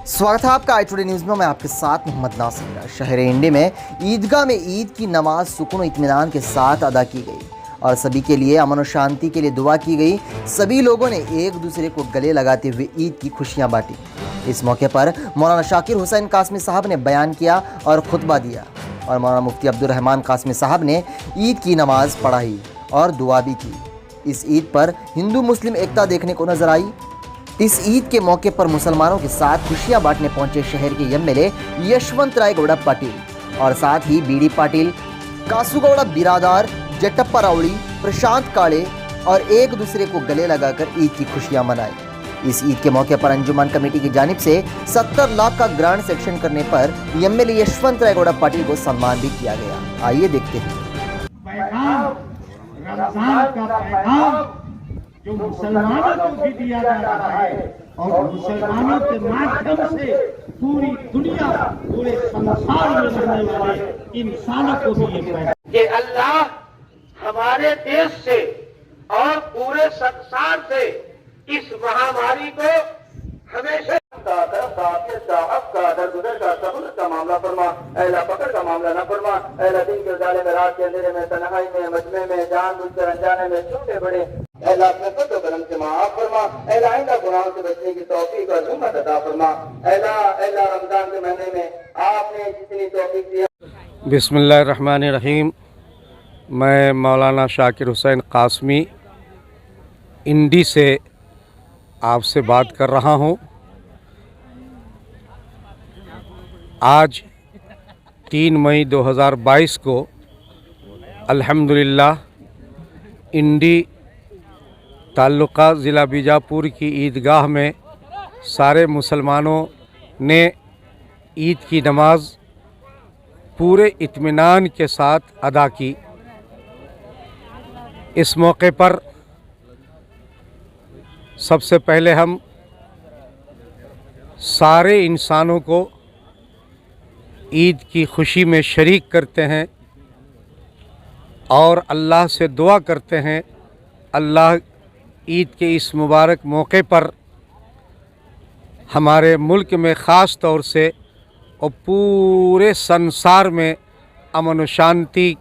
स्वागत है आपका आई टुडे न्यूज़ में। मैं आपके साथ मोहम्मद नासिर। शहर इंडी में ईदगाह में ईद की नमाज सुकून और इत्मीनान के साथ अदा की गई और सभी के लिए अमन और शांति के लिए दुआ की गई। सभी लोगों ने एक दूसरे को गले लगाते हुए ईद की खुशियां बांटी। इस मौके पर मौलाना शाकिर हुसैन कासमी साहब ने बयान किया और खुतबा दिया और मौलाना मुफ्ती अब्दुल रहमान कासमी साहब ने ईद की नमाज पढ़ाई और दुआ भी की। इस ईद पर हिंदू मुस्लिम एकता देखने को नजर आई। इस ईद के मौके पर मुसलमानों के साथ खुशियां बांटने पहुंचे शहर के एमएलए यशवंत राय गौड़ा पाटिल और साथ ही बीडी पाटिल, कासूगौड़ा बिरादार, जटप्पा रावड़ी, प्रशांत काले और एक दूसरे को गले लगाकर ईद की खुशियां मनाई। इस ईद के मौके पर अंजुमन कमेटी की जानिब से 70 लाख का ग्रांट सेक्शन करने पर एमएलए यशवंत राय गौड़ा पाटिल को सम्मान भी किया गया। आइए देखते हैं। जो मुसलमानों को भी दिया जा रहा है और मुसलमानों के माध्यम से पूरी दुनिया, पूरे संसार में रहने वाले इंसानों को भी ये पैदा कि अल्लाह हमारे देश से और पूरे संसार से इस महामारी को हमेशा का मामला फरमा, अहला पकड़ का मामला न फरमा, अहला दिन के उजाले में, रात के अंधेरे में, तन्हाई में, मजमे में, जानबूझकर अनजाने में, छोटे बड़े अहला अपने फज़्ल करम से माफ फरमा, अहला आइंदा गुनाहों से बचने की तौफीक और हिम्मत अता फरमा। अहला रमजान के महीने में आपने जितनी तौफीक दी। बिस्मिल्लाहिर्रहमानिर्रहीम। मैं मौलाना शाकिर हुसैन कासमी इंडी से आपसे बात कर रहा हूँ। आज 3 मई 2022 को अल्हम्दुलिल्लाह इंडी ताल्लुका ज़िला बीजापुर की ईदगाह में सारे मुसलमानों ने ईद की नमाज पूरे इत्मीनान के साथ अदा की। इस मौके पर सबसे पहले हम सारे इंसानों को ईद की खुशी में शरीक करते हैं और अल्लाह से दुआ करते हैं, अल्लाह ईद के इस मुबारक मौके पर हमारे मुल्क में ख़ास तौर से और पूरे संसार में अमन व शांति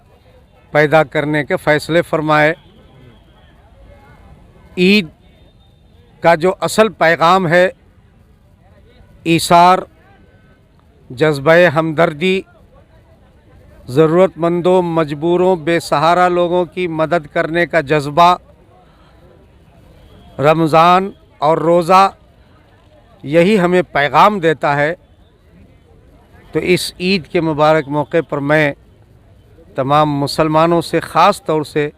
पैदा करने के फ़ैसले फरमाए। ईद का जो असल पैगाम है, ईसार, जज्बे हमदर्दी, ज़रूरतमंदों, मजबूरों, बेसहारा लोगों की मदद करने का जज्बा, रमज़ान और रोज़ा यही हमें पैगाम देता है। तो इस ईद के मुबारक मौके पर मैं तमाम मुसलमानों से ख़ास तौर से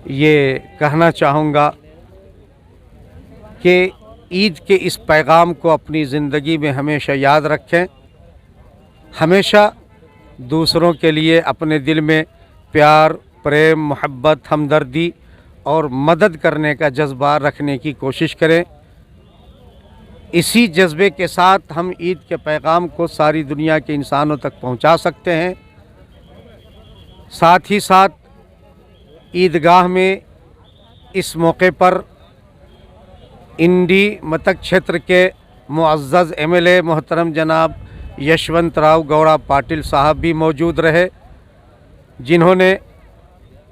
ये कहना चाहूँगा कि ईद के इस पैगाम को अपनी ज़िंदगी में हमेशा याद रखें। हमेशा दूसरों के लिए अपने दिल में प्यार, प्रेम, मोहब्बत, हमदर्दी और मदद करने का जज्बा रखने की कोशिश करें। इसी जज्बे के साथ हम ईद के पैगाम को सारी दुनिया के इंसानों तक पहुंचा सकते हैं। साथ ही साथ ईदगाह में इस मौके पर इंडी मतक क्षेत्र के मुअज़्ज़ज़ एमएलए मोहतरम जनाब यशवंत राव गौड़ा पाटिल साहब भी मौजूद रहे, जिन्होंने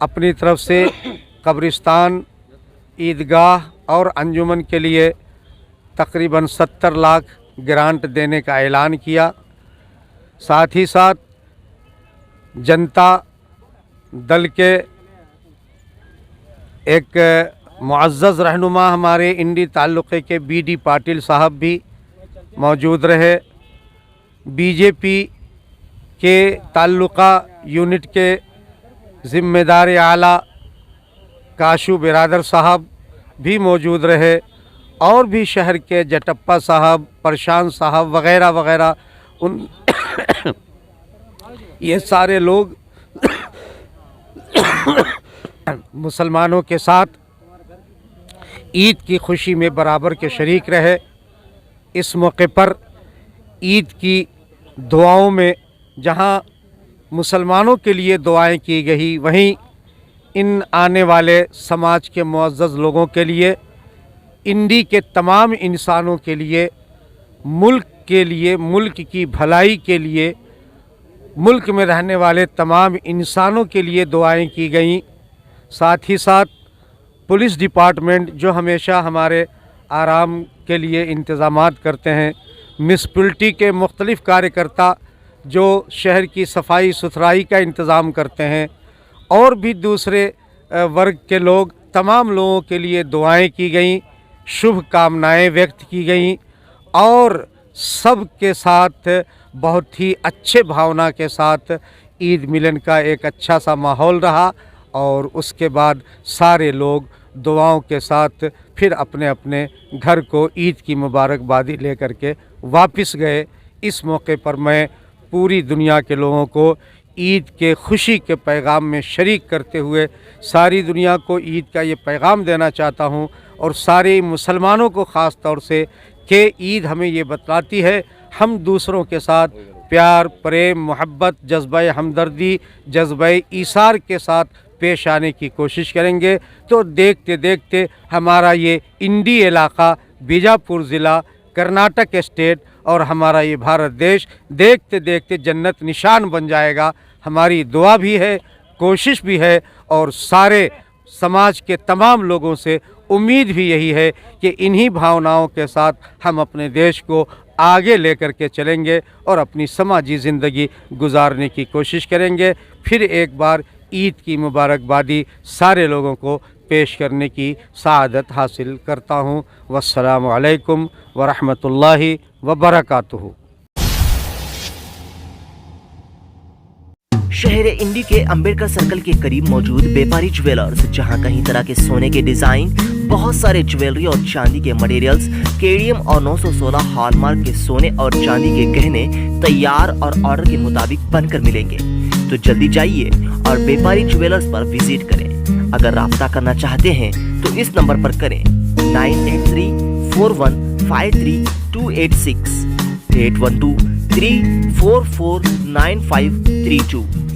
अपनी तरफ से कब्रिस्तान, ईदगाह और अंजुमन के लिए तकरीबन 70 लाख ग्रांट देने का ऐलान किया। साथ ही साथ जनता दल के एक मुअज़्ज़ज़ रहनुमा हमारे इंडी ताल्लुक़े के बीडी पाटिल साहब भी मौजूद रहे। बीजेपी के ताल्लुका यूनिट के ज़िम्मेदार आला काशू बिरादर साहब भी मौजूद रहे और भी शहर के जटप्पा साहब, प्रशांत साहब वग़ैरह वग़ैरह उन ये सारे लोग मुसलमानों के साथ ईद की खुशी में बराबर के शरीक रहे। इस मौके पर ईद की दुआओं में जहां मुसलमानों के लिए दुआएं की गई, वहीं इन आने वाले समाज के मुअज़्ज़ज़ लोगों के लिए, इंडी के तमाम इंसानों के लिए मुल्क के लिए, मुल्क की भलाई के लिए, मुल्क में रहने वाले तमाम इंसानों के लिए दुआएं की गईं। साथ ही साथ पुलिस डिपार्टमेंट जो हमेशा हमारे आराम के लिए इंतज़ामात करते हैं, म्यूनसिपलिटी के मुख्तलिफ़ कार्यकर्ता जो शहर की सफाई सुथराई का इंतज़ाम करते हैं, और भी दूसरे वर्ग के लोग, तमाम लोगों के लिए दुआएं की गईं, शुभकामनाएं व्यक्त की गईं और सब के साथ बहुत ही अच्छे भावना के साथ ईद मिलन का एक अच्छा सा माहौल रहा। और उसके बाद सारे लोग दुआओं के साथ फिर अपने अपने घर को ईद की मुबारकबादी लेकर के वापस गए। इस मौके पर मैं पूरी दुनिया के लोगों को ईद के खुशी के पैगाम में शरीक करते हुए सारी दुनिया को ईद का ये पैगाम देना चाहता हूँ, और सारे मुसलमानों को ख़ास तौर से कि ईद हमें ये बतलाती है हम दूसरों के साथ प्यार, प्रेम, मोहब्बत, जज्बा हमदर्दी, जज्बा ईसार के साथ पेश आने की कोशिश करेंगे तो देखते देखते हमारा ये इंडी इलाका, बीजापुर ज़िला, कर्नाटक स्टेट और हमारा ये भारत देश देखते देखते जन्नत निशान बन जाएगा। हमारी दुआ भी है, कोशिश भी है, और सारे समाज के तमाम लोगों से उम्मीद भी यही है कि इन्हीं भावनाओं के साथ हम अपने देश को आगे लेकर के चलेंगे और अपनी समाजी ज़िंदगी गुजारने की कोशिश करेंगे। फिर एक बार ईद की मुबारकबादी सारे लोगों को पेश करने की सआदत हासिल करता हूँ। वस्सलामु अलैकुम वरहमतुल्लाहि वबरकातुहू। शहर इंडी के अंबेडकर सर्कल के करीब मौजूद व्यापारी ज्वेलर्स, जहां कई तरह के सोने के डिजाइन, बहुत सारे ज्वेलरी और चांदी के मटेरियल्स, केडीएम और 916 हॉलमार्क के सोने और चांदी के गहने तैयार और ऑर्डर के मुताबिक बनकर मिलेंगे। तो जल्दी जाइए और व्यापारी ज्वेलर्स पर विजिट करें। अगर राब्ता करना चाहते हैं तो इस नंबर पर करें 9834153286 81234495532।